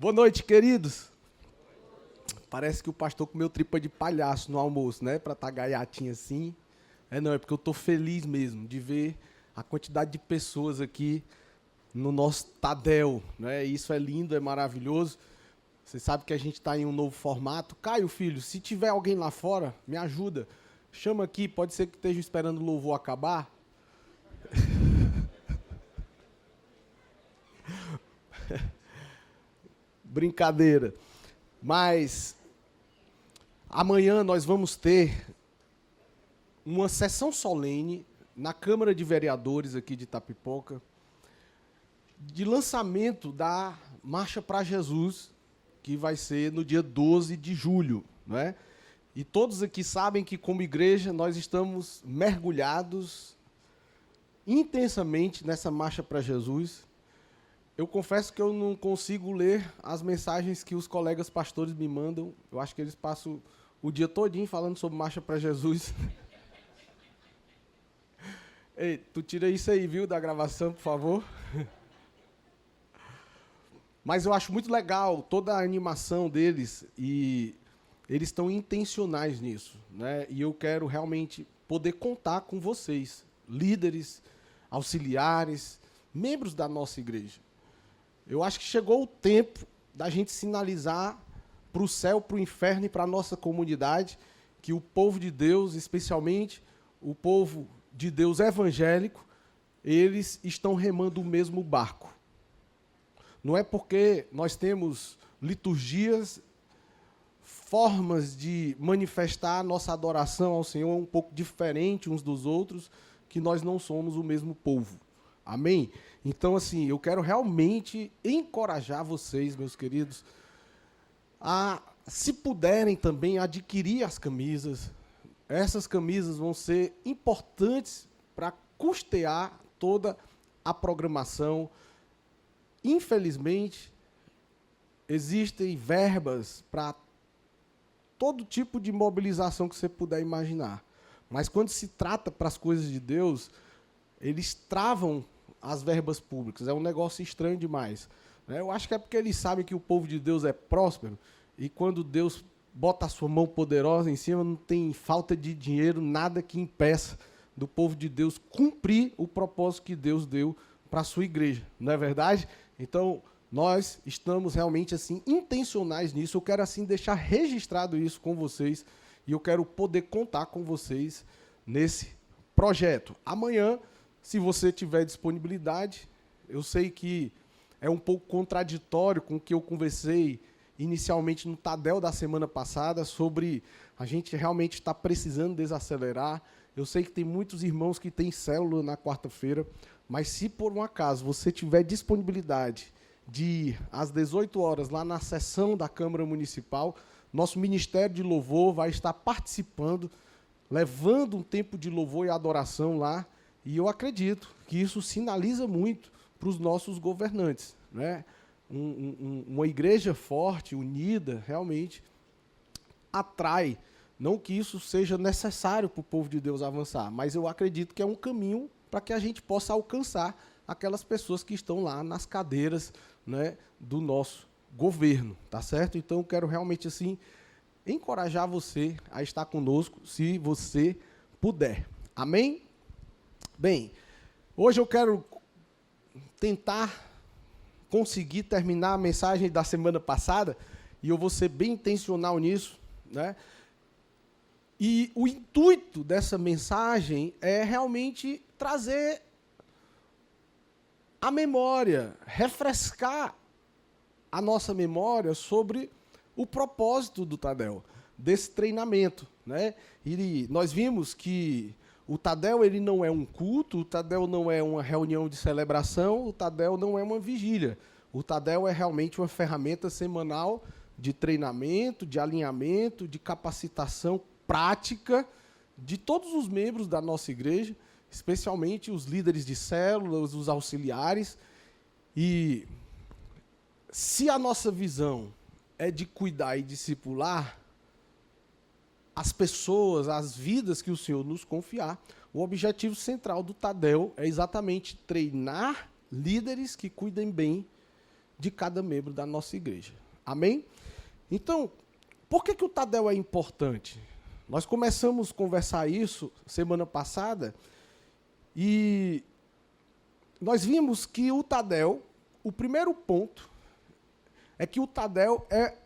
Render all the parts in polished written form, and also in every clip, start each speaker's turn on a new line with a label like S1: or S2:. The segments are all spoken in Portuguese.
S1: Boa noite, queridos. Parece que o pastor comeu tripa de palhaço no almoço, né? Para estar gaiatinho assim. Não, é porque eu estou feliz mesmo de ver a quantidade de pessoas aqui no nosso Tadel, né? Isso é lindo, é maravilhoso. Você sabe que a gente está em um novo formato. Caio, filho, se tiver alguém lá fora, me ajuda. Chama aqui, pode ser que esteja esperando o louvor acabar. Brincadeira. Mas amanhã nós vamos ter uma sessão solene na Câmara de Vereadores aqui de Itapipoca, de lançamento da Marcha para Jesus, que vai ser no dia 12 de julho, não é? E todos aqui sabem que, como igreja, nós estamos mergulhados intensamente nessa Marcha para Jesus. Eu confesso que eu não consigo ler as mensagens que os colegas pastores me mandam. Eu acho que eles passam o dia todinho falando sobre Marcha para Jesus. Ei, tu tira isso aí, viu, da gravação, por favor? Mas eu acho muito legal toda a animação deles e eles estão intencionais nisso, né? E eu quero realmente poder contar com vocês, líderes, auxiliares, membros da nossa igreja. Eu acho que chegou o tempo da gente sinalizar para o céu, para o inferno e para a nossa comunidade que o povo de Deus, especialmente o povo de Deus evangélico, eles estão remando o mesmo barco. Não é porque nós temos liturgias, formas de manifestar a nossa adoração ao Senhor um pouco diferente uns dos outros, que nós não somos o mesmo povo. Amém? Então, assim, eu quero realmente encorajar vocês, meus queridos, a, se puderem também, adquirir as camisas. Essas camisas vão ser importantes para custear toda a programação. Infelizmente, existem verbas para todo tipo de mobilização que você puder imaginar. Mas quando se trata para as coisas de Deus, eles travam as verbas públicas. É um negócio estranho demais. Eu acho que é porque eles sabem que o povo de Deus é próspero e quando Deus bota a sua mão poderosa em cima, não tem falta de dinheiro, nada que impeça do povo de Deus cumprir o propósito que Deus deu para a sua igreja. Não é verdade? Então, nós estamos realmente assim intencionais nisso. Eu quero assim deixar registrado isso com vocês e eu quero poder contar com vocês nesse projeto. Amanhã, se você tiver disponibilidade, eu sei que é um pouco contraditório com o que eu conversei inicialmente no Tadel da semana passada sobre a gente realmente estar precisando desacelerar. Eu sei que tem muitos irmãos que têm célula na quarta-feira, mas se por um acaso você tiver disponibilidade de ir às 18 horas lá na sessão da Câmara Municipal, nosso Ministério de Louvor vai estar participando, levando um tempo de louvor e adoração lá, e eu acredito que isso sinaliza muito para os nossos governantes, né? Uma igreja forte, unida, realmente atrai. Não que isso seja necessário para o povo de Deus avançar, mas eu acredito que é um caminho para que a gente possa alcançar aquelas pessoas que estão lá nas cadeiras, né, do nosso governo, tá certo? Então, eu quero realmente assim encorajar você a estar conosco, se você puder. Amém? Bem, hoje eu quero tentar conseguir terminar a mensagem da semana passada, e eu vou ser bem intencional nisso, né? E o intuito dessa mensagem é realmente trazer a memória, refrescar a nossa memória sobre o propósito do Tadel, desse treinamento, né? E nós vimos que o Tadel ele não é um culto, o Tadel não é uma reunião de celebração, o Tadel não é uma vigília. O Tadel é realmente uma ferramenta semanal de treinamento, de alinhamento, de capacitação prática de todos os membros da nossa igreja, especialmente os líderes de células, os auxiliares. E se a nossa visão é de cuidar e discipular as pessoas, as vidas que o Senhor nos confiar, o objetivo central do Tadel é exatamente treinar líderes que cuidem bem de cada membro da nossa igreja. Amém? Então, por que o Tadel é importante? Nós começamos a conversar isso semana passada e nós vimos que o Tadel, o primeiro ponto, é que o Tadel é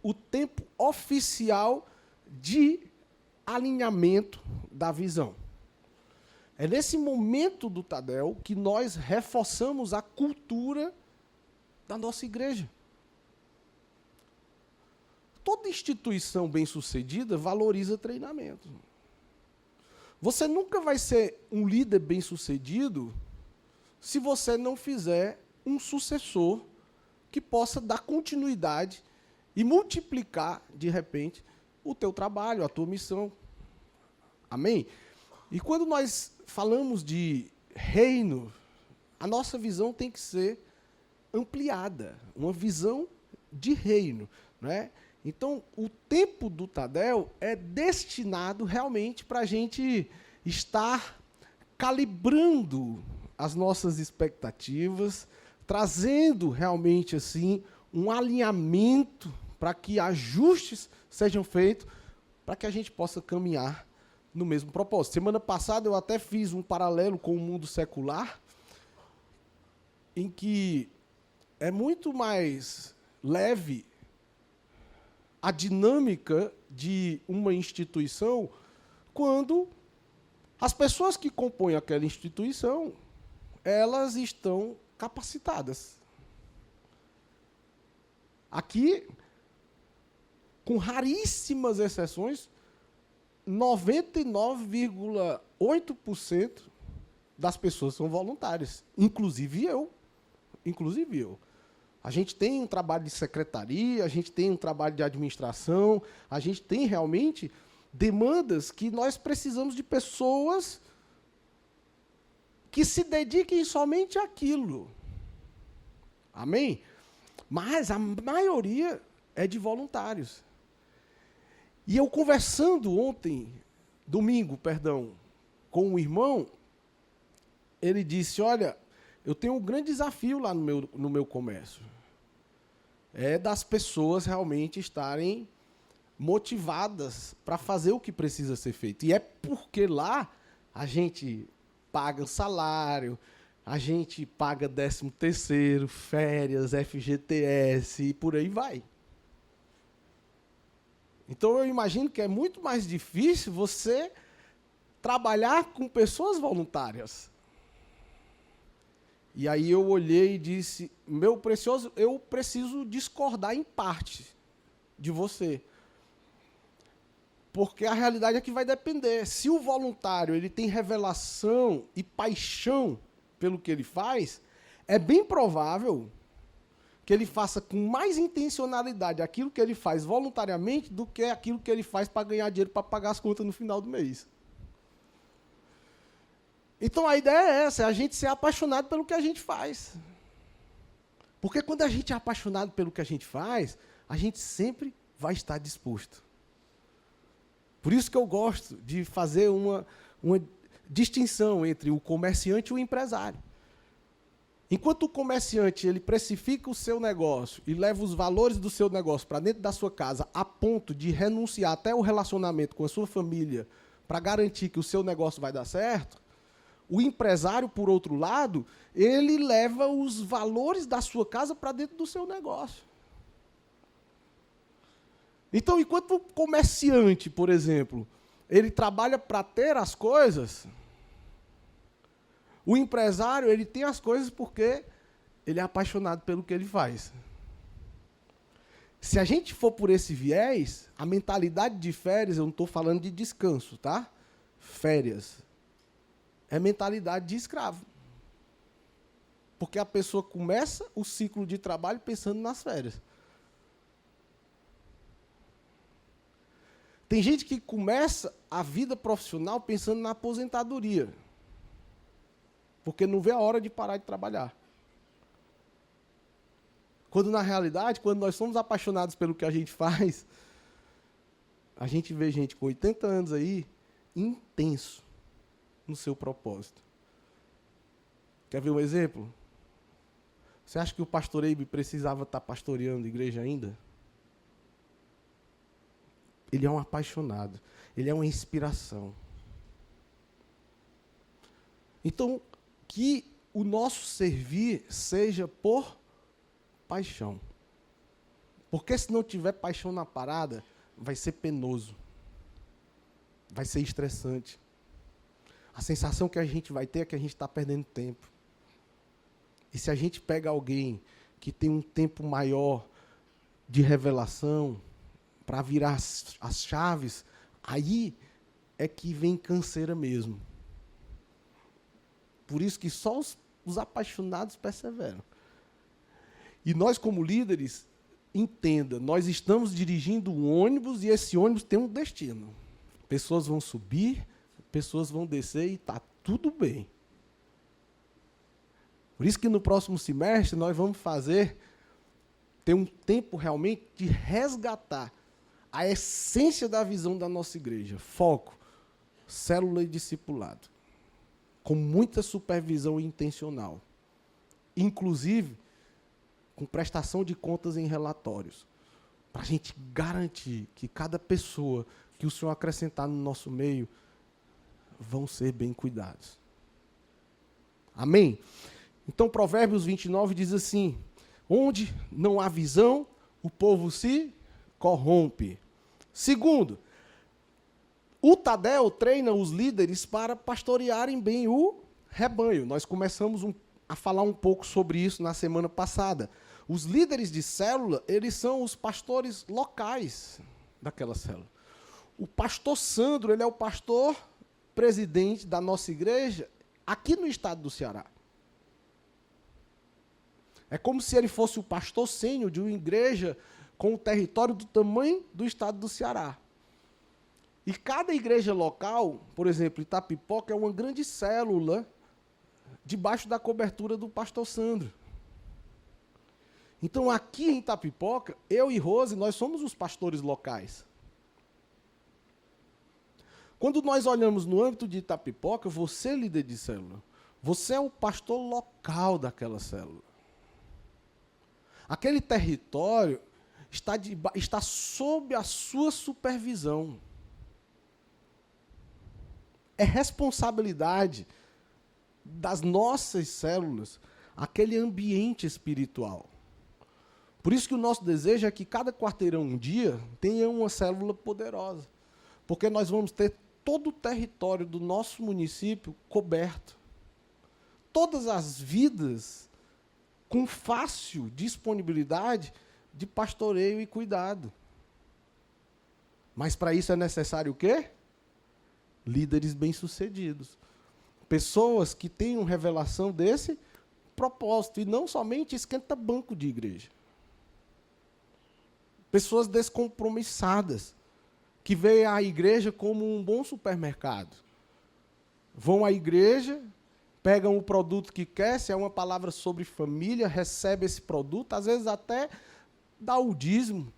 S1: o tempo oficial de alinhamento da visão. É nesse momento do Tadel que nós reforçamos a cultura da nossa igreja. Toda instituição bem-sucedida valoriza treinamento. Você nunca vai ser um líder bem-sucedido se você não fizer um sucessor que possa dar continuidade e multiplicar, de repente, o teu trabalho, a tua missão. Amém? E quando nós falamos de reino, a nossa visão tem que ser ampliada, uma visão de reino, né? Então, o tempo do Tadel é destinado realmente para a gente estar calibrando as nossas expectativas, trazendo realmente assim um alinhamento para que ajustes sejam feitos, para que a gente possa caminhar no mesmo propósito. Semana passada eu até fiz um paralelo com o mundo secular, em que é muito mais leve a dinâmica de uma instituição quando as pessoas que compõem aquela instituição, elas estão capacitadas. Aqui, com raríssimas exceções, 99,8% das pessoas são voluntárias, inclusive eu. Inclusive eu. A gente tem um trabalho de secretaria, a gente tem um trabalho de administração, a gente tem realmente demandas que nós precisamos de pessoas que se dediquem somente àquilo. Amém? Mas a maioria é de voluntários. E eu conversando domingo, com um irmão, ele disse, olha, eu tenho um grande desafio lá no meu comércio. É das pessoas realmente estarem motivadas para fazer o que precisa ser feito. E é porque lá a gente paga salário, a gente paga 13º, férias, FGTS e por aí vai. Então eu imagino que é muito mais difícil você trabalhar com pessoas voluntárias. E aí eu olhei e disse, meu precioso, eu preciso discordar em parte de você. Porque a realidade é que vai depender. Se o voluntário ele tem revelação e paixão pelo que ele faz, é bem provável que ele faça com mais intencionalidade aquilo que ele faz voluntariamente do que aquilo que ele faz para ganhar dinheiro para pagar as contas no final do mês. Então a ideia é essa, é a gente ser apaixonado pelo que a gente faz. Porque quando a gente é apaixonado pelo que a gente faz, a gente sempre vai estar disposto. Por isso que eu gosto de fazer uma distinção entre o comerciante e o empresário. Enquanto o comerciante ele precifica o seu negócio e leva os valores do seu negócio para dentro da sua casa a ponto de renunciar até o relacionamento com a sua família para garantir que o seu negócio vai dar certo, o empresário, por outro lado, ele leva os valores da sua casa para dentro do seu negócio. Então, enquanto o comerciante, por exemplo, ele trabalha para ter as coisas, o empresário ele tem as coisas porque ele é apaixonado pelo que ele faz. Se a gente for por esse viés, a mentalidade de férias, eu não estou falando de descanso, tá? Férias. É mentalidade de escravo. Porque a pessoa começa o ciclo de trabalho pensando nas férias. Tem gente que começa a vida profissional pensando na aposentadoria. Porque não vê a hora de parar de trabalhar. Quando, na realidade, quando nós somos apaixonados pelo que a gente faz, a gente vê gente com 80 anos aí, intenso no seu propósito. Quer ver um exemplo? Você acha que o pastor Eibe precisava estar pastoreando a igreja ainda? Ele é um apaixonado. Ele é uma inspiração. Então, que o nosso servir seja por paixão. Porque se não tiver paixão na parada, vai ser penoso. Vai ser estressante. A sensação que a gente vai ter é que a gente está perdendo tempo. E se a gente pega alguém que tem um tempo maior de revelação para virar as chaves, aí é que vem canseira mesmo. Por isso que só os apaixonados perseveram. E nós, como líderes, entenda, nós estamos dirigindo um ônibus e esse ônibus tem um destino. Pessoas vão subir, pessoas vão descer e está tudo bem. Por isso que no próximo semestre nós vamos ter um tempo realmente de resgatar a essência da visão da nossa igreja. Foco, célula e discipulado. Com muita supervisão intencional. Inclusive, com prestação de contas em relatórios. Para a gente garantir que cada pessoa que o Senhor acrescentar no nosso meio vão ser bem cuidados. Amém? Então, Provérbios 29 diz assim: onde não há visão, o povo se corrompe. Segundo, o Tadel treina os líderes para pastorearem bem o rebanho. Nós começamos a falar um pouco sobre isso na semana passada. Os líderes de célula, eles são os pastores locais daquela célula. O pastor Sandro, ele é o pastor presidente da nossa igreja aqui no estado do Ceará. É como se ele fosse o pastor sênior de uma igreja com o território do tamanho do estado do Ceará. E cada igreja local, por exemplo, Itapipoca, é uma grande célula debaixo da cobertura do pastor Sandro. Então, aqui em Itapipoca, eu e Rose, nós somos os pastores locais. Quando nós olhamos no âmbito de Itapipoca, você, líder de célula, você é o pastor local daquela célula. Aquele território está sob a sua supervisão. É responsabilidade das nossas células aquele ambiente espiritual. Por isso que o nosso desejo é que cada quarteirão um dia tenha uma célula poderosa. Porque nós vamos ter todo o território do nosso município coberto. Todas as vidas com fácil disponibilidade de pastoreio e cuidado. Mas para isso é necessário o quê? Líderes bem-sucedidos. Pessoas que tenham revelação desse propósito e não somente esquenta-banco de igreja. Pessoas descompromissadas, que veem a igreja como um bom supermercado. Vão à igreja, pegam o produto que quer, se é uma palavra sobre família, recebe esse produto, às vezes até dá o dízimo,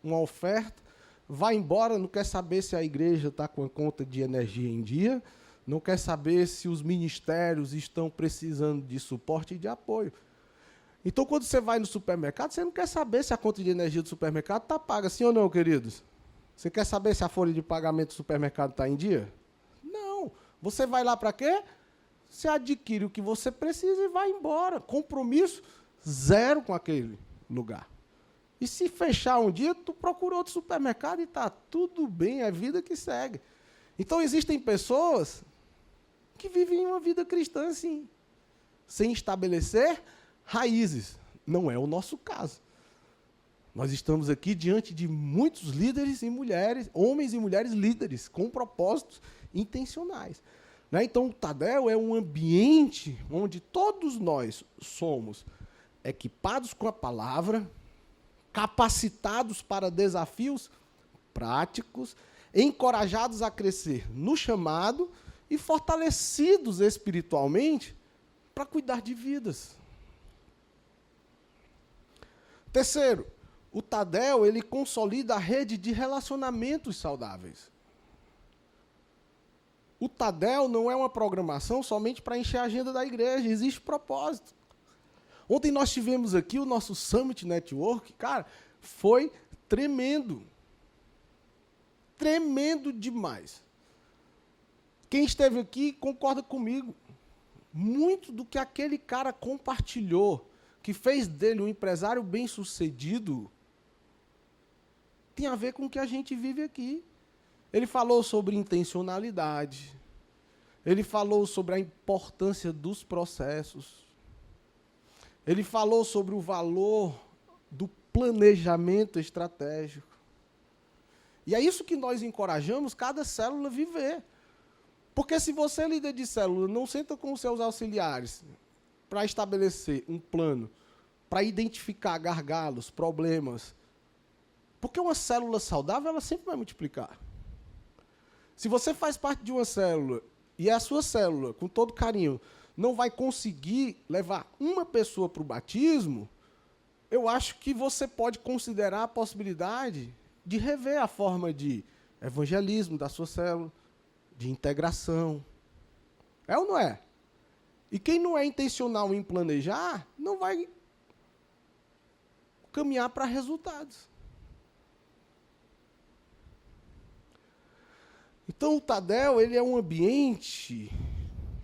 S1: uma oferta, vai embora, não quer saber se a igreja está com a conta de energia em dia, não quer saber se os ministérios estão precisando de suporte e de apoio. Então, quando você vai no supermercado, você não quer saber se a conta de energia do supermercado está paga, sim ou não, queridos? Você quer saber se a folha de pagamento do supermercado está em dia? Não. Você vai lá para quê? Você adquire o que você precisa e vai embora. Compromisso zero com aquele lugar. E se fechar um dia, tu procura outro supermercado e está tudo bem, é vida que segue. Então, existem pessoas que vivem uma vida cristã assim, sem estabelecer raízes. Não é o nosso caso. Nós estamos aqui diante de muitos líderes e mulheres, homens e mulheres líderes, com propósitos intencionais. Né? Então, o Tadel é um ambiente onde todos nós somos equipados com a palavra, capacitados para desafios práticos, encorajados a crescer no chamado e fortalecidos espiritualmente para cuidar de vidas. Terceiro, o Tadel, ele consolida a rede de relacionamentos saudáveis. O Tadel não é uma programação somente para encher a agenda da igreja, existe propósito. Ontem nós tivemos aqui o nosso Summit Network, cara, foi tremendo. Tremendo demais. Quem esteve aqui concorda comigo. Muito do que aquele cara compartilhou, que fez dele um empresário bem-sucedido, tem a ver com o que a gente vive aqui. Ele falou sobre intencionalidade. Ele falou sobre a importância dos processos. Ele falou sobre o valor do planejamento estratégico. E é isso que nós encorajamos cada célula a viver. Porque se você, líder de célula, não senta com os seus auxiliares para estabelecer um plano, para identificar gargalos, problemas, porque uma célula saudável, ela sempre vai multiplicar. Se você faz parte de uma célula, e a sua célula, com todo carinho, não vai conseguir levar uma pessoa para o batismo, eu acho que você pode considerar a possibilidade de rever a forma de evangelismo da sua célula, de integração. É ou não é? E quem não é intencional em planejar, não vai caminhar para resultados. Então, o Tadel, ele é um ambiente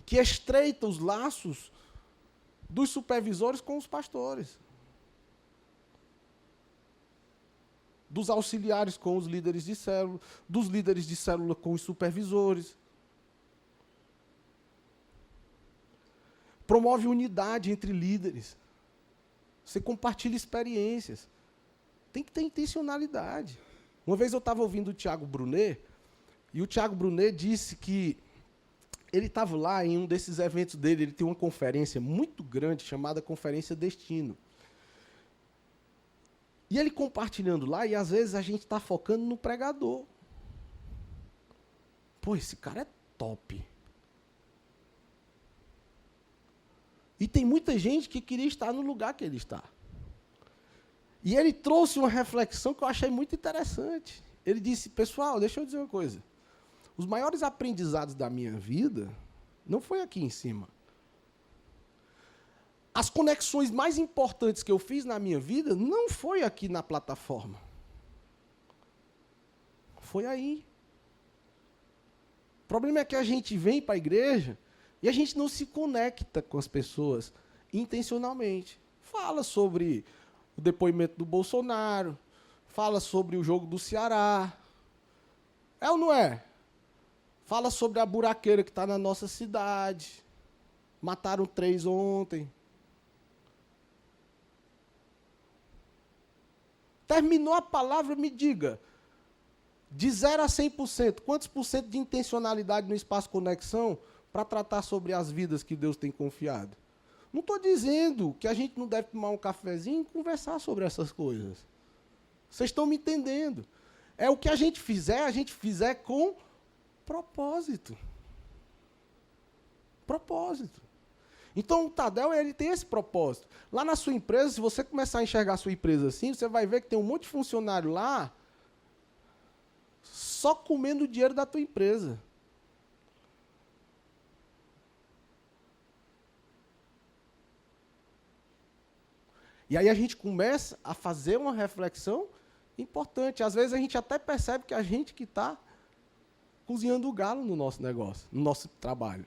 S1: que estreita os laços dos supervisores com os pastores, dos auxiliares com os líderes de célula, dos líderes de célula com os supervisores. Promove unidade entre líderes. Você compartilha experiências. Tem que ter intencionalidade. Uma vez eu estava ouvindo o Tiago Brunet, e o Tiago Brunet disse que ele estava lá em um desses eventos dele, ele tem uma conferência muito grande chamada Conferência Destino. E ele compartilhando lá, e às vezes a gente está focando no pregador. Pô, esse cara é top. E tem muita gente que queria estar no lugar que ele está. E ele trouxe uma reflexão que eu achei muito interessante. Ele disse, pessoal, deixa eu dizer uma coisa. Os maiores aprendizados da minha vida não foi aqui em cima. As conexões mais importantes que eu fiz na minha vida não foi aqui na plataforma. Foi aí. O problema é que a gente vem para a igreja e a gente não se conecta com as pessoas intencionalmente. Fala sobre o depoimento do Bolsonaro, fala sobre o jogo do Ceará. É ou não é? Fala sobre a buraqueira que está na nossa cidade. Mataram 3 ontem. Terminou a palavra, me diga. De 0 a 100%, quantos por cento de intencionalidade no Espaço Conexão para tratar sobre as vidas que Deus tem confiado? Não estou dizendo que a gente não deve tomar um cafezinho e conversar sobre essas coisas. Vocês estão me entendendo? É o que a gente fizer com propósito. Propósito. Então, o Tadel, ele tem esse propósito. Lá na sua empresa, se você começar a enxergar a sua empresa assim, você vai ver que tem um monte de funcionário lá só comendo o dinheiro da tua empresa. E aí a gente começa a fazer uma reflexão importante. Às vezes a gente até percebe que a gente que está cozinhando o galo no nosso negócio, no nosso trabalho.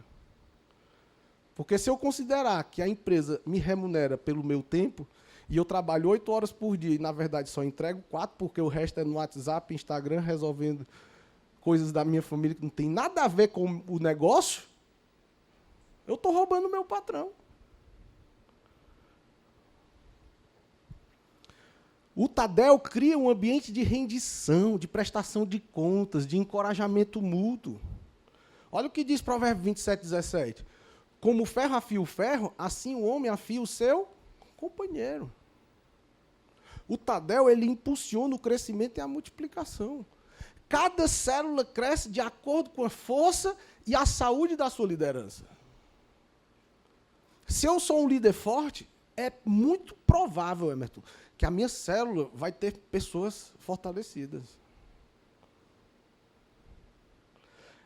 S1: Porque se eu considerar que a empresa me remunera pelo meu tempo, e eu trabalho 8 horas por dia, e na verdade só entrego 4, porque o resto é no WhatsApp, Instagram, resolvendo coisas da minha família que não tem nada a ver com o negócio, eu estou roubando o meu patrão. O Tadel cria um ambiente de rendição, de prestação de contas, de encorajamento mútuo. Olha o que diz Provérbios 27:17. Como o ferro afia o ferro, assim o homem afia o seu companheiro. O Tadel, ele impulsiona o crescimento e a multiplicação. Cada célula cresce de acordo com a força e a saúde da sua liderança. Se eu sou um líder forte, é muito provável, Emerson, que a minha célula vai ter pessoas fortalecidas.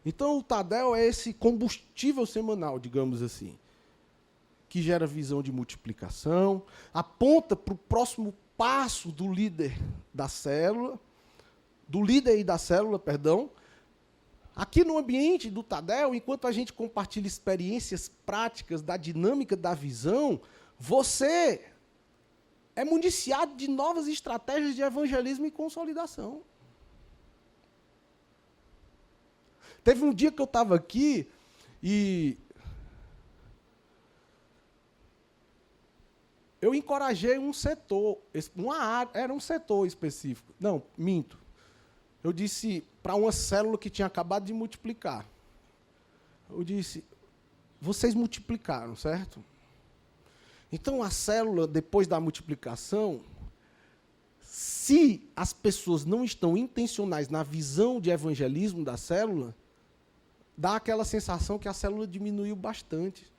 S1: Então, o Tadel é esse combustível semanal, digamos assim, que gera visão de multiplicação, aponta para o próximo passo do líder da célula, perdão. Aqui no ambiente do Tadel, enquanto a gente compartilha experiências práticas da dinâmica da visão, você é municiado de novas estratégias de evangelismo e consolidação. Teve um dia que eu estava aqui e eu encorajei um setor, uma área, era um setor específico. Não, minto. Eu disse para uma célula que tinha acabado de multiplicar. Eu disse, vocês multiplicaram, certo? Então, a célula, depois da multiplicação, se as pessoas não estão intencionais na visão de evangelismo da célula, dá aquela sensação que a célula diminuiu bastante.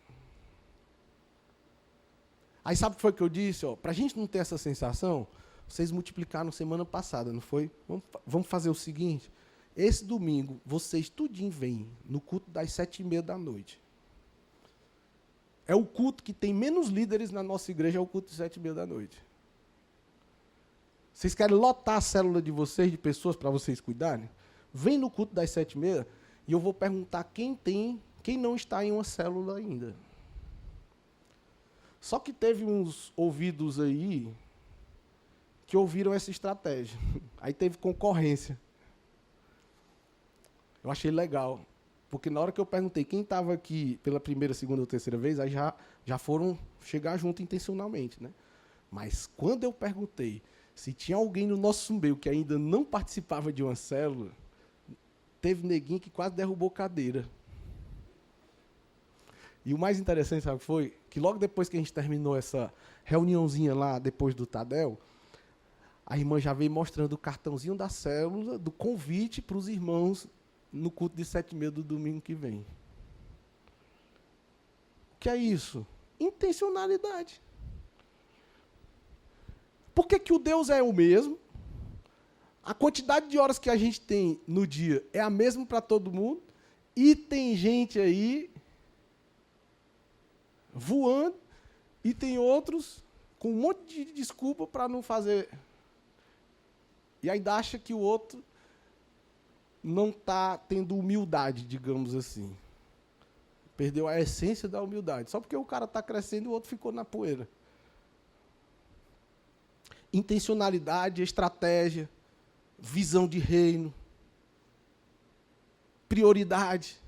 S1: Aí sabe o que foi que eu disse? Para a gente não ter essa sensação, vocês multiplicaram semana passada, não foi? Vamos fazer o seguinte, esse domingo, vocês tudinho vêm no culto das 7h30 da noite. É o culto que tem menos líderes na nossa igreja, é o culto de 7h30 da noite. Vocês querem lotar a célula de vocês, de pessoas, para vocês cuidarem? Vem no culto das 7h30 e eu vou perguntar quem não está em uma célula ainda. Só que teve uns ouvidos aí que ouviram essa estratégia. Aí teve concorrência. Eu achei legal. Porque na hora que eu perguntei quem estava aqui pela primeira, segunda ou terceira vez, aí já foram chegar junto intencionalmente, né? Mas quando eu perguntei se tinha alguém no nosso meio que ainda não participava de uma célula, teve neguinho que quase derrubou cadeira. E o mais interessante, sabe o que foi? Que logo depois que a gente terminou essa reuniãozinha lá, depois do Tadel, a irmã já veio mostrando o cartãozinho da célula, do convite para os irmãos no culto de 7h30 do domingo que vem. O que é isso? Intencionalidade. Por que o Deus é o mesmo? A quantidade de horas que a gente tem no dia é a mesma para todo mundo, e tem gente aí voando, e tem outros com um monte de desculpa para não fazer. E ainda acha que o outro não está tendo humildade, digamos assim. Perdeu a essência da humildade. Só porque o cara está crescendo e o outro ficou na poeira. Intencionalidade, estratégia, visão de reino, prioridade.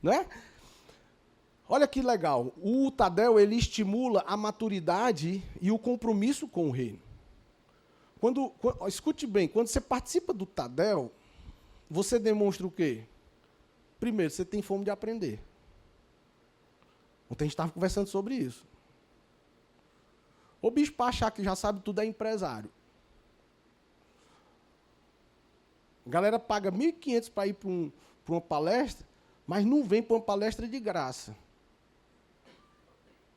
S1: Né? Olha que legal. O Tadel, ele estimula a maturidade e o compromisso com o reino. Escute bem, quando você participa do Tadel, você demonstra o quê? Primeiro, você tem fome de aprender. Ontem a gente estava conversando sobre isso. O bicho, para achar que já sabe tudo, é empresário. A galera paga 1.500 para ir para uma palestra, mas não vem para uma palestra de graça.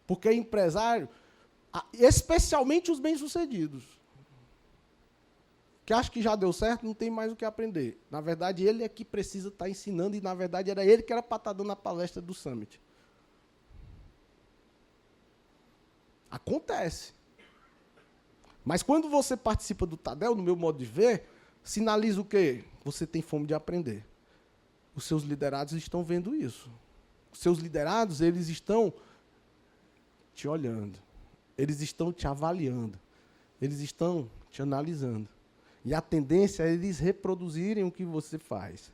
S1: Porque é empresário, especialmente os bem-sucedidos, que acha que já deu certo, não tem mais o que aprender. Na verdade, ele é que precisa estar ensinando, e, na verdade, era ele que era para estar dando a palestra do Summit. Acontece. Mas quando você participa do Tadel, no meu modo de ver, sinaliza o quê? Você tem fome de aprender. Os seus liderados estão vendo isso. Os seus liderados, eles estão te olhando. Eles estão te avaliando. Eles estão te analisando. E a tendência é eles reproduzirem o que você faz.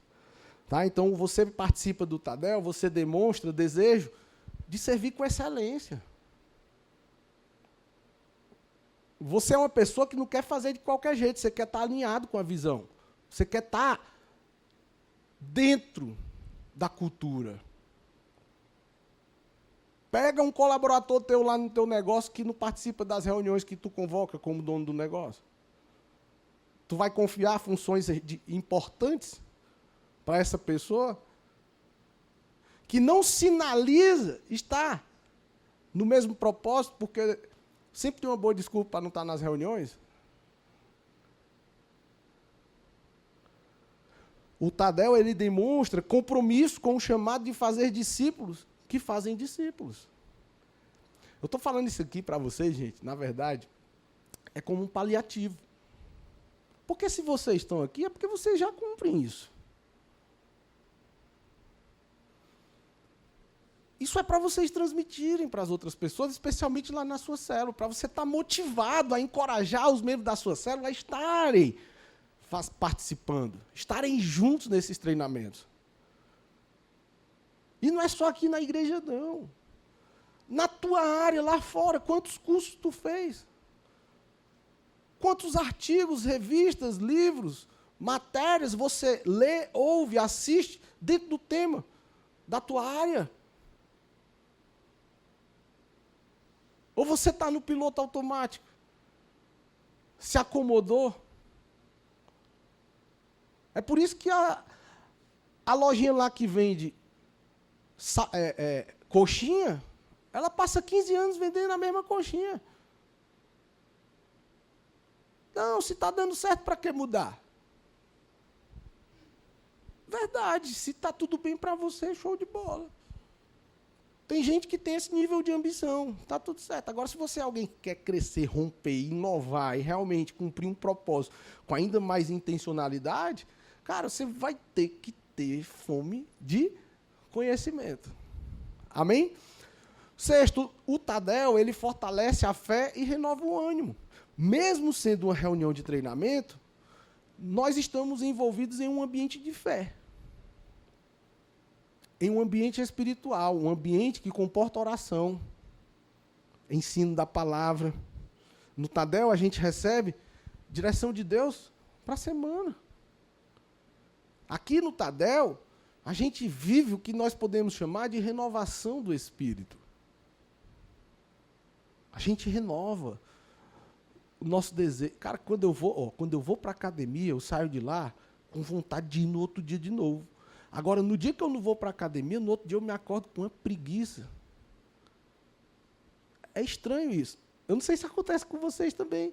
S1: Tá? Então, você participa do Tadel, você demonstra desejo de servir com excelência. Você é uma pessoa que não quer fazer de qualquer jeito, você quer estar alinhado com a visão. Você quer estar dentro da cultura. Pega um colaborador teu lá no teu negócio que não participa das reuniões que tu convoca como dono do negócio. Tu vai confiar funções importantes para essa pessoa que não sinaliza estar no mesmo propósito, porque sempre tem uma boa desculpa para não estar nas reuniões. O Tadel, ele demonstra compromisso com o chamado de fazer discípulos que fazem discípulos. Eu estou falando isso aqui para vocês, gente, na verdade, é como um paliativo. Porque se vocês estão aqui, é porque vocês já cumprem isso. Isso é para vocês transmitirem para as outras pessoas, especialmente lá na sua célula, para você estar motivado a encorajar os membros da sua célula a estarem participando, estarem juntos nesses treinamentos. E não é só aqui na igreja, não. Na tua área, lá fora, quantos cursos tu fez? Quantos artigos, revistas, livros, matérias você lê, ouve, assiste dentro do tema da tua área? Ou você está no piloto automático? Se acomodou? É por isso que a lojinha lá que vende coxinha, ela passa 15 anos vendendo a mesma coxinha. Não, se está dando certo, para que mudar? Verdade, se está tudo bem para você, show de bola. Tem gente que tem esse nível de ambição, está tudo certo. Agora, se você é alguém que quer crescer, romper, inovar e realmente cumprir um propósito com ainda mais intencionalidade, cara, você vai ter que ter fome de conhecimento. Amém? Sexto, o Tadel, ele fortalece a fé e renova o ânimo. Mesmo sendo uma reunião de treinamento, nós estamos envolvidos em um ambiente de fé. Em um ambiente espiritual, um ambiente que comporta oração, ensino da palavra. No Tadel, a gente recebe direção de Deus para a semana. Aqui no Tadel, a gente vive o que nós podemos chamar de renovação do espírito. A gente renova o nosso desejo. Cara, quando eu vou para a academia, eu saio de lá com vontade de ir no outro dia de novo. Agora, no dia que eu não vou para a academia, no outro dia eu me acordo com uma preguiça. É estranho isso. Eu não sei se acontece com vocês também.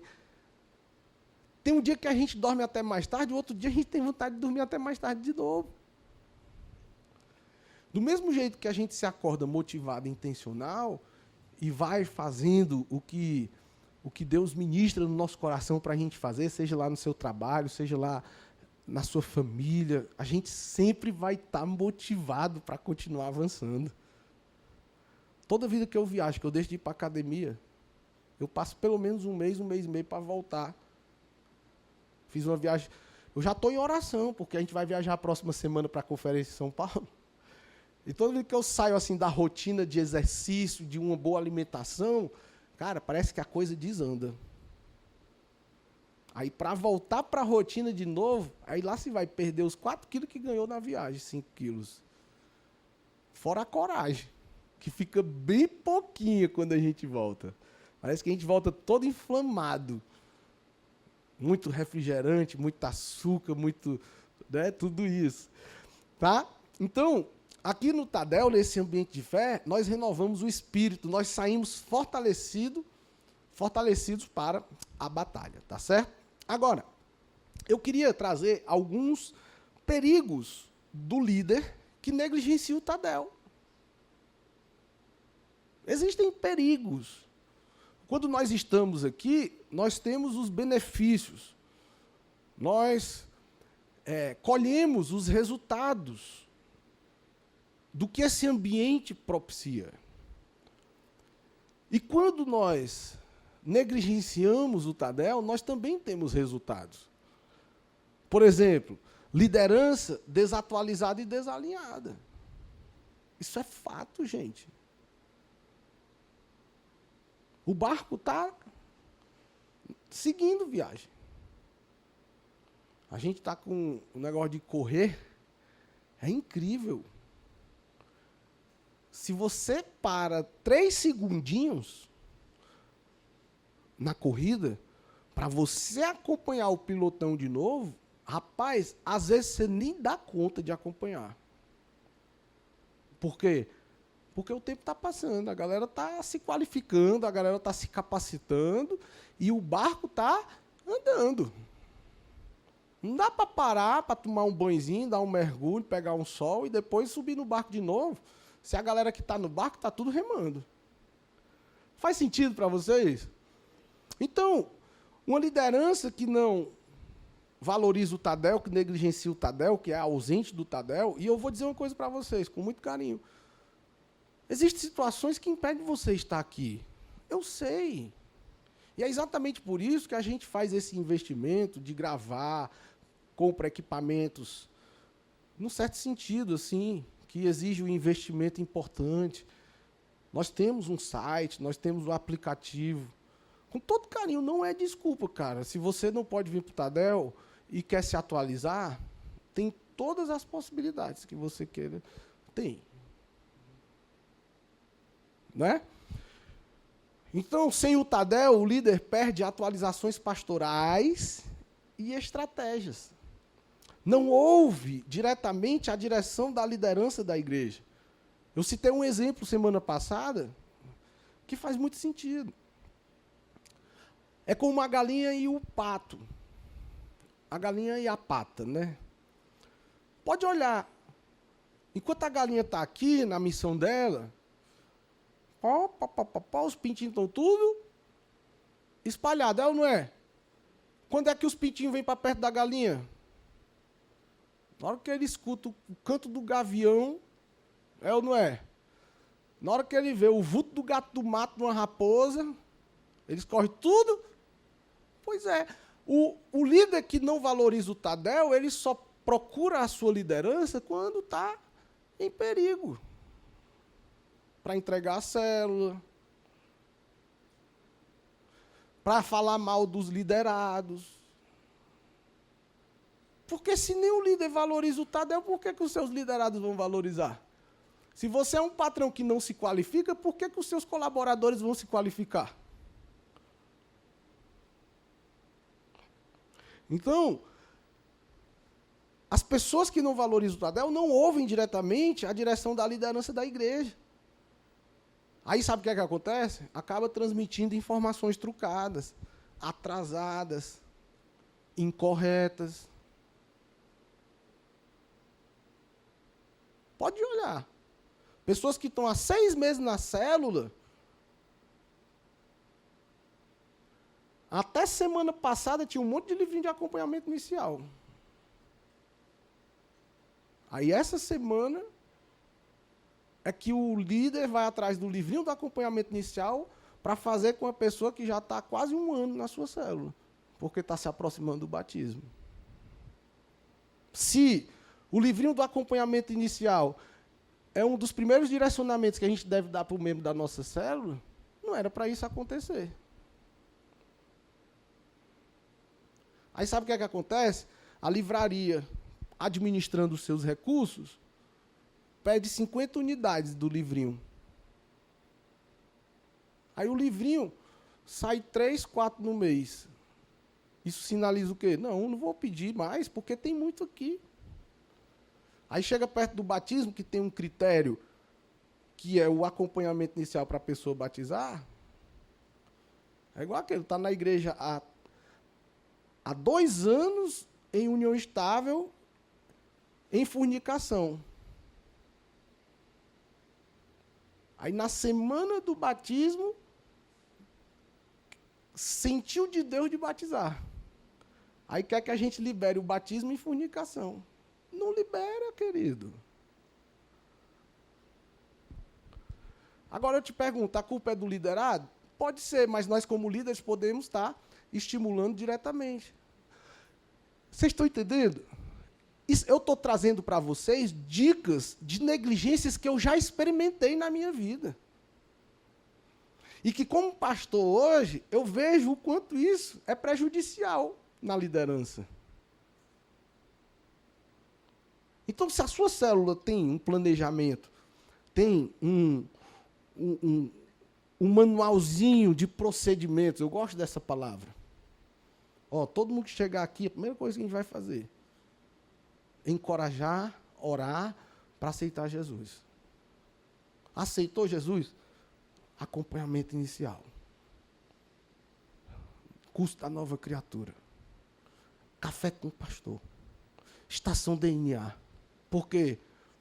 S1: Tem um dia que a gente dorme até mais tarde, o outro dia a gente tem vontade de dormir até mais tarde de novo. Do mesmo jeito que a gente se acorda motivado, intencional, e vai fazendo o que Deus ministra no nosso coração para a gente fazer, seja lá no seu trabalho, seja lá na sua família, a gente sempre vai estar motivado para continuar avançando. Toda vida que eu viajo, que eu deixo de ir para a academia, eu passo pelo menos um mês e meio para voltar. Fiz uma viagem, eu já estou em oração, porque a gente vai viajar a próxima semana para a conferência em São Paulo. E toda vez que eu saio assim da rotina de exercício, de uma boa alimentação, cara, parece que a coisa desanda. Aí, para voltar para a rotina de novo, aí lá se vai perder os 4 quilos que ganhou na viagem, 5 quilos. Fora a coragem, que fica bem pouquinho quando a gente volta. Parece que a gente volta todo inflamado. Muito refrigerante, muito açúcar, muito, né, tudo isso. Tá? Então, aqui no Tadel, nesse ambiente de fé, nós renovamos o espírito, nós saímos fortalecidos para a batalha, tá certo? Agora, eu queria trazer alguns perigos do líder que negligencia o Tadel. Existem perigos. Quando nós estamos aqui, nós temos os benefícios. Nós colhemos os resultados do que esse ambiente propicia. E quando nós negligenciamos o Tadel, nós também temos resultados. Por exemplo, liderança desatualizada e desalinhada. Isso é fato, gente. O barco está seguindo viagem. A gente está com o negócio de correr. É incrível. Se você para 3 segundinhos na corrida, para você acompanhar o pilotão de novo, rapaz, às vezes você nem dá conta de acompanhar. Por quê? Porque o tempo está passando, a galera está se qualificando, a galera está se capacitando e o barco está andando. Não dá para parar, para tomar um banhozinho, dar um mergulho, pegar um sol e depois subir no barco de novo, se a galera que está no barco está tudo remando. Faz sentido para vocês? Então, uma liderança que não valoriza o Tadel, que negligencia o Tadel, que é ausente do Tadel, e eu vou dizer uma coisa para vocês, com muito carinho. Existem situações que impedem você estar aqui. Eu sei. E é exatamente por isso que a gente faz esse investimento de gravar, compra equipamentos, num certo sentido, assim, que exige um investimento importante. Nós temos um site, nós temos um aplicativo. Com todo carinho, não é desculpa, cara. Se você não pode vir para o Tadel e quer se atualizar, tem todas as possibilidades que você queira. Tem. Né? Então, sem o Tadel, o líder perde atualizações pastorais e estratégias. Não houve diretamente a direção da liderança da igreja. Eu citei um exemplo semana passada que faz muito sentido. É como a galinha e o pato. A galinha e a pata, né? Pode olhar. Enquanto a galinha está aqui na missão dela, os pintinhos estão tudo espalhados, é ou não é? Quando é que os pintinhos vêm para perto da galinha? Na hora que ele escuta o canto do gavião, é ou não é? Na hora que ele vê o vulto do gato do mato de uma raposa, eles correm tudo. Pois é, o líder que não valoriza o Tadel, ele só procura a sua liderança quando está em perigo. Para entregar a célula, para falar mal dos liderados. Porque se nem o líder valoriza o Tadel, por que os seus liderados vão valorizar? Se você é um patrão que não se qualifica, por que os seus colaboradores vão se qualificar? Então, as pessoas que não valorizam o Tadel não ouvem diretamente a direção da liderança da igreja. Aí sabe o que é que acontece? Acaba transmitindo informações trucadas, atrasadas, incorretas. Pode olhar. Pessoas que estão há 6 meses na célula, até semana passada tinha um monte de livrinho de acompanhamento inicial. Aí essa semana é que o líder vai atrás do livrinho do acompanhamento inicial para fazer com a pessoa que já está há quase 1 ano na sua célula, porque está se aproximando do batismo. Se o livrinho do acompanhamento inicial é um dos primeiros direcionamentos que a gente deve dar para o membro da nossa célula, não era para isso acontecer. Aí sabe o que é que acontece? A livraria, administrando os seus recursos, pede 50 unidades do livrinho. Aí o livrinho sai 3, 4 no mês. Isso sinaliza o quê? Não vou pedir mais, porque tem muito aqui. Aí chega perto do batismo, que tem um critério, que é o acompanhamento inicial para a pessoa batizar. É igual aquele, está na igreja há 2 anos em união estável, em fornicação. Aí, na semana do batismo, sentiu de Deus de batizar. Aí quer que a gente libere o batismo em fornicação. Não libera, querido. Agora eu te pergunto, a culpa é do liderado? Pode ser, mas nós como líderes podemos estar estimulando diretamente. Vocês estão entendendo? Eu estou trazendo para vocês dicas de negligências que eu já experimentei na minha vida. E que, como pastor hoje, eu vejo o quanto isso é prejudicial na liderança. Então, se a sua célula tem um planejamento, tem um manualzinho de procedimentos, eu gosto dessa palavra. Todo mundo que chegar aqui, a primeira coisa que a gente vai fazer é encorajar, orar para aceitar Jesus. Aceitou Jesus? Acompanhamento inicial. Curso da nova criatura. Café com o pastor. Estação DNA. Por quê?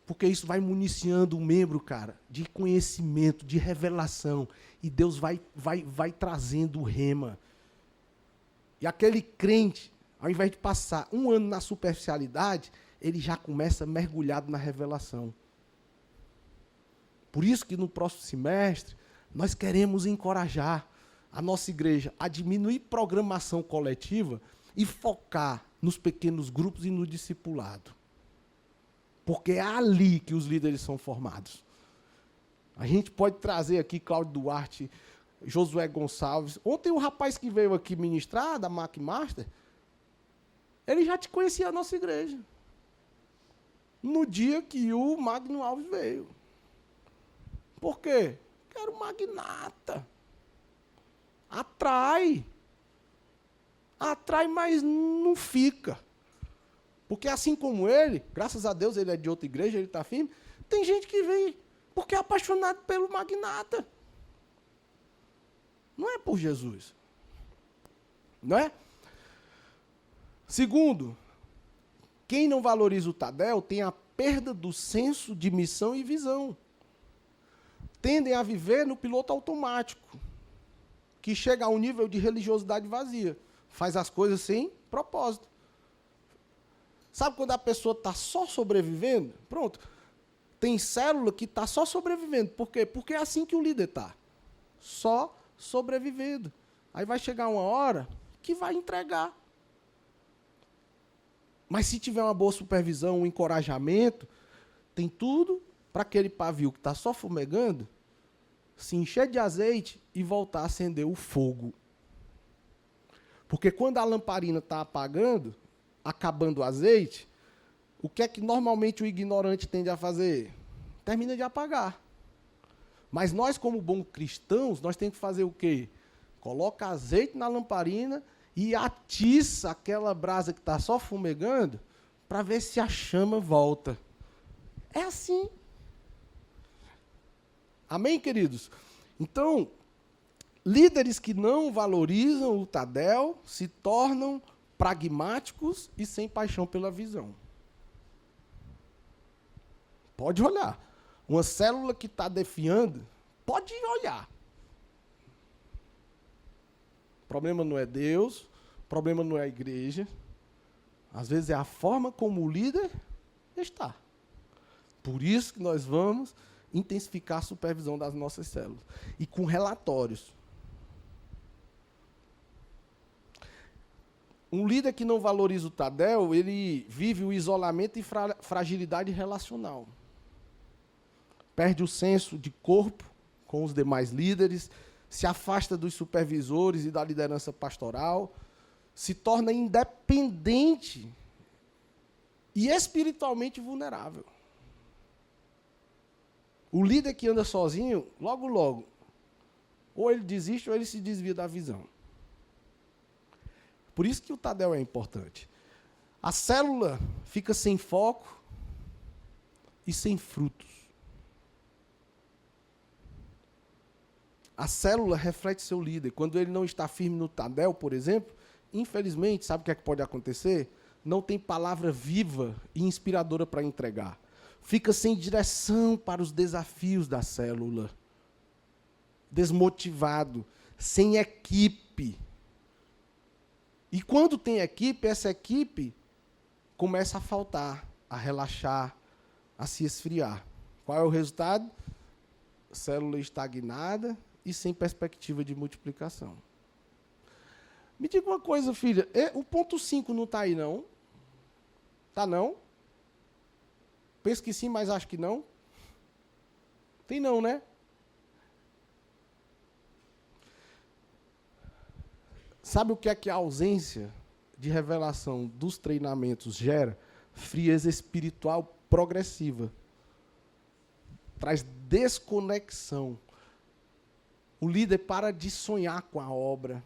S1: Porque isso vai municiando o membro, cara, de conhecimento, de revelação. E Deus vai trazendo o rema. E aquele crente, ao invés de passar um ano na superficialidade, ele já começa mergulhado na revelação. Por isso que no próximo semestre, nós queremos encorajar a nossa igreja a diminuir programação coletiva e focar nos pequenos grupos e no discipulado. Porque é ali que os líderes são formados. A gente pode trazer aqui Cláudio Duarte, Josué Gonçalves. Ontem o rapaz que veio aqui ministrar, da MacMaster, ele já te conhecia a nossa igreja. No dia que o Magno Alves veio. Por quê? Porque era um magnata. Atrai. Atrai, mas não fica. Porque assim como ele, graças a Deus ele é de outra igreja, ele está firme, tem gente que vem porque é apaixonado pelo magnata. Não é por Jesus. Não é? Segundo, quem não valoriza o Tadel tem a perda do senso de missão e visão. Tendem a viver no piloto automático, que chega a um nível de religiosidade vazia. Faz as coisas sem propósito. Sabe quando a pessoa está só sobrevivendo? Pronto. Tem célula que está só sobrevivendo. Por quê? Porque é assim que o líder está. Só sobrevivendo. Aí vai chegar uma hora que vai entregar. Mas se tiver uma boa supervisão, um encorajamento, tem tudo para aquele pavio que está só fumegando se encher de azeite e voltar a acender o fogo. Porque quando a lamparina está apagando, acabando o azeite, o que é que normalmente o ignorante tende a fazer? Termina de apagar. Mas nós, como bons cristãos, nós temos que fazer o quê? Coloca azeite na lamparina e atiça aquela brasa que está só fumegando para ver se a chama volta. É assim. Amém, queridos? Então, líderes que não valorizam o Tadel se tornam pragmáticos e sem paixão pela visão. Pode olhar. Uma célula que está defiando, pode olhar. O problema não é Deus, o problema não é a igreja. Às vezes é a forma como o líder está. Por isso que nós vamos intensificar a supervisão das nossas células. E com relatórios. Um líder que não valoriza o Tadel, ele vive o isolamento e fragilidade relacional. Perde o senso de corpo com os demais líderes, se afasta dos supervisores e da liderança pastoral, se torna independente e espiritualmente vulnerável. O líder que anda sozinho, logo, logo, ou ele desiste ou ele se desvia da visão. Por isso que o Tadel é importante. A célula fica sem foco e sem frutos. A célula reflete seu líder. Quando ele não está firme no Tadel, por exemplo, infelizmente, sabe o que é que pode acontecer? Não tem palavra viva e inspiradora para entregar. Fica sem direção para os desafios da célula. Desmotivado, sem equipe. E quando tem equipe, essa equipe começa a faltar, a relaxar, a se esfriar. Qual é o resultado? Célula estagnada e sem perspectiva de multiplicação. Me diga uma coisa, filha. O ponto 5 não está aí, não? Está não? Penso que sim, mas acho que não. Tem não, né? Sabe o que é que a ausência de revelação dos treinamentos gera? Frieza espiritual progressiva. Traz desconexão. O líder para de sonhar com a obra,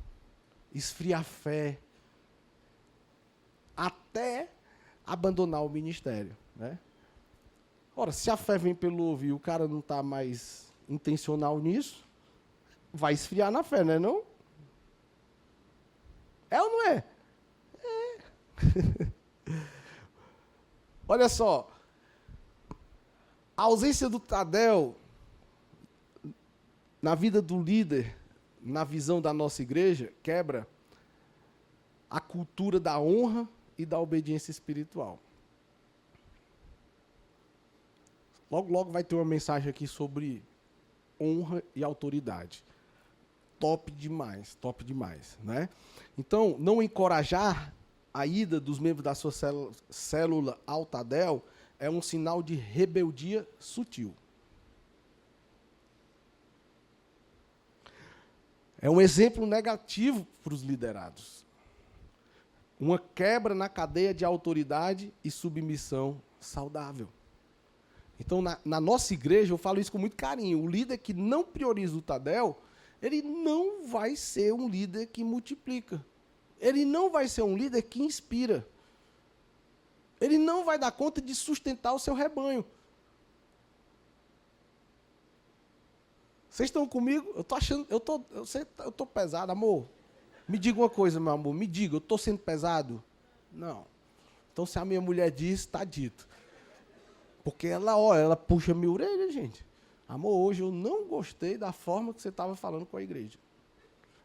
S1: esfria a fé, até abandonar o ministério, né? Ora, se a fé vem pelo ouvir e o cara não está mais intencional nisso, vai esfriar na fé, não é não? É ou não é? É. Olha só. A ausência do Tadel na vida do líder, na visão da nossa igreja, quebra a cultura da honra e da obediência espiritual. Logo, logo vai ter uma mensagem aqui sobre honra e autoridade. Top demais, né? Então, não encorajar a ida dos membros da sua célula ao Tadel é um sinal de rebeldia sutil. É um exemplo negativo para os liderados. Uma quebra na cadeia de autoridade e submissão saudável. Então, na nossa igreja, eu falo isso com muito carinho. O líder que não prioriza o Tadel, ele não vai ser um líder que multiplica. Ele não vai ser um líder que inspira. Ele não vai dar conta de sustentar o seu rebanho. Vocês estão comigo? Eu tô achando, eu tô pesado, amor. Me diga uma coisa, meu amor, me diga, eu estou sendo pesado? Não. Então, se a minha mulher diz, está dito. Porque ela puxa minha orelha, gente. Amor, hoje eu não gostei da forma que você estava falando com a igreja.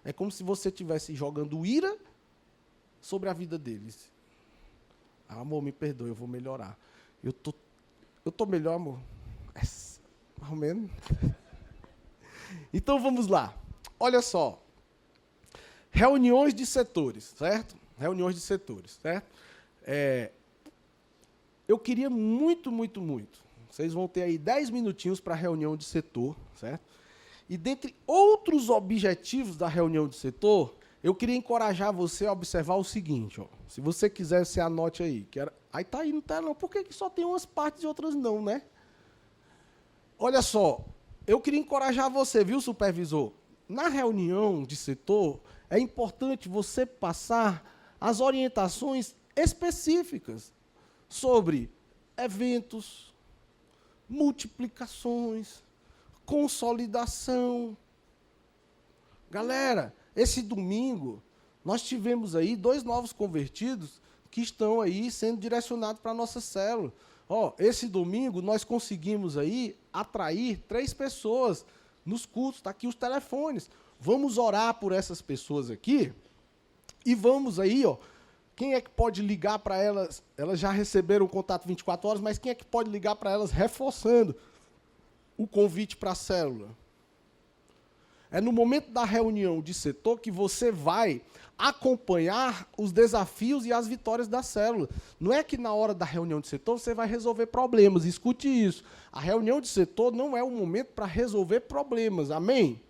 S1: É como se você estivesse jogando ira sobre a vida deles. Amor, me perdoe, eu vou melhorar. Eu tô melhor, amor? Mais ou menos. Então, vamos lá. Olha só. Reuniões de setores, certo? Reuniões de setores, certo? Eu queria muito. Vocês vão ter aí 10 minutinhos para a reunião de setor, certo? E dentre outros objetivos da reunião de setor, eu queria encorajar você a observar o seguinte, ó. Se você quiser, você anote aí. Aí tá aí no telão. Por que só tem umas partes e outras não, né? Olha só, eu queria encorajar você, viu, supervisor? Na reunião de setor, é importante você passar as orientações específicas sobre eventos, multiplicações, consolidação. Galera, esse domingo, nós tivemos aí 2 novos convertidos que estão aí sendo direcionados para a nossa célula. Ó, esse domingo, nós conseguimos aí atrair 3 pessoas nos cultos, está aqui os telefones. Vamos orar por essas pessoas aqui e vamos aí, ó, quem é que pode ligar para elas? Elas já receberam o contato 24 horas, mas quem é que pode ligar para elas reforçando o convite para a célula? É no momento da reunião de setor que você vai acompanhar os desafios e as vitórias da célula. Não é que na hora da reunião de setor você vai resolver problemas, escute isso. A reunião de setor não é um momento para resolver problemas, amém?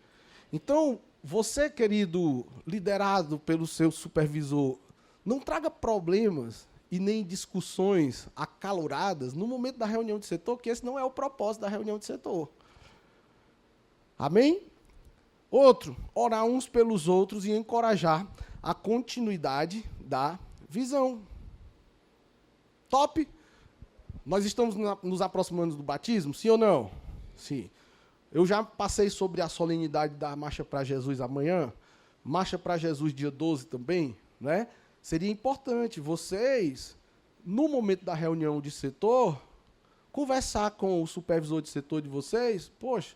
S1: Então, você, querido, liderado pelo seu supervisor, não traga problemas e nem discussões acaloradas no momento da reunião de setor, que esse não é o propósito da reunião de setor. Amém? Outro, orar uns pelos outros e encorajar a continuidade da visão. Top? Nós estamos nos aproximando do batismo, sim ou não? Sim. Eu já passei sobre a solenidade da Marcha para Jesus amanhã, Marcha para Jesus dia 12 também, né? Seria importante vocês, no momento da reunião de setor, conversar com o supervisor de setor de vocês. Poxa,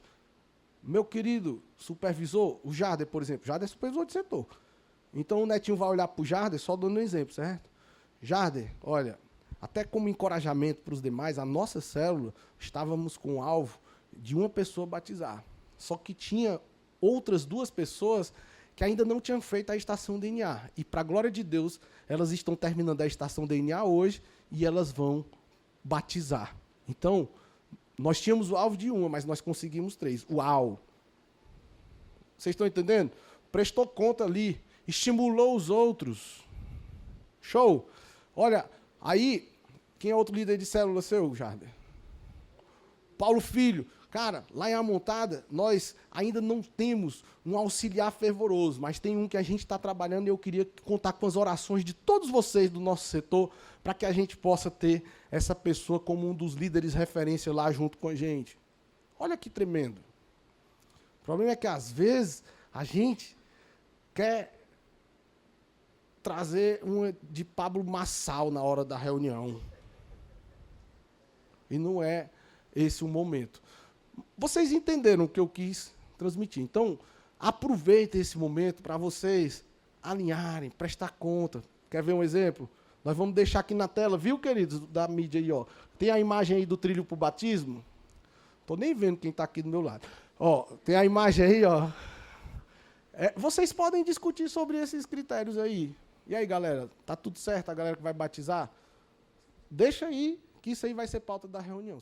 S1: meu querido supervisor, o Jarder, por exemplo, Jarder é supervisor de setor. Então o Netinho vai olhar para o Jarder, só dando um exemplo, certo? Jarder, olha, até como encorajamento para os demais, a nossa célula, estávamos com o alvo de uma pessoa batizar. Só que tinha outras 2 pessoas que ainda não tinham feito a estação DNA. E, para a glória de Deus, elas estão terminando a estação DNA hoje e elas vão batizar. Então, nós tínhamos o alvo de 1, mas nós conseguimos 3. Uau! Vocês estão entendendo? Prestou conta ali, estimulou os outros. Show! Olha, aí, quem é outro líder de célula seu, Jarder? Paulo Filho. Cara, lá em Amontada, nós ainda não temos um auxiliar fervoroso, mas tem um que a gente está trabalhando e eu queria contar com as orações de todos vocês do nosso setor para que a gente possa ter essa pessoa como um dos líderes referência lá junto com a gente. Olha que tremendo. O problema é que, às vezes, a gente quer trazer uma de Pablo Massal na hora da reunião. E não é esse um momento. Vocês entenderam o que eu quis transmitir. Então, aproveitem esse momento para vocês alinharem, prestar conta. Quer ver um exemplo? Nós vamos deixar aqui na tela, viu, queridos, da mídia aí, ó. Tem a imagem aí do trilho para o batismo? Estou nem vendo quem está aqui do meu lado. Ó, tem a imagem aí, ó. Vocês podem discutir sobre esses critérios aí. E aí, galera, tá tudo certo? A galera que vai batizar? Deixa aí, que isso aí vai ser pauta da reunião.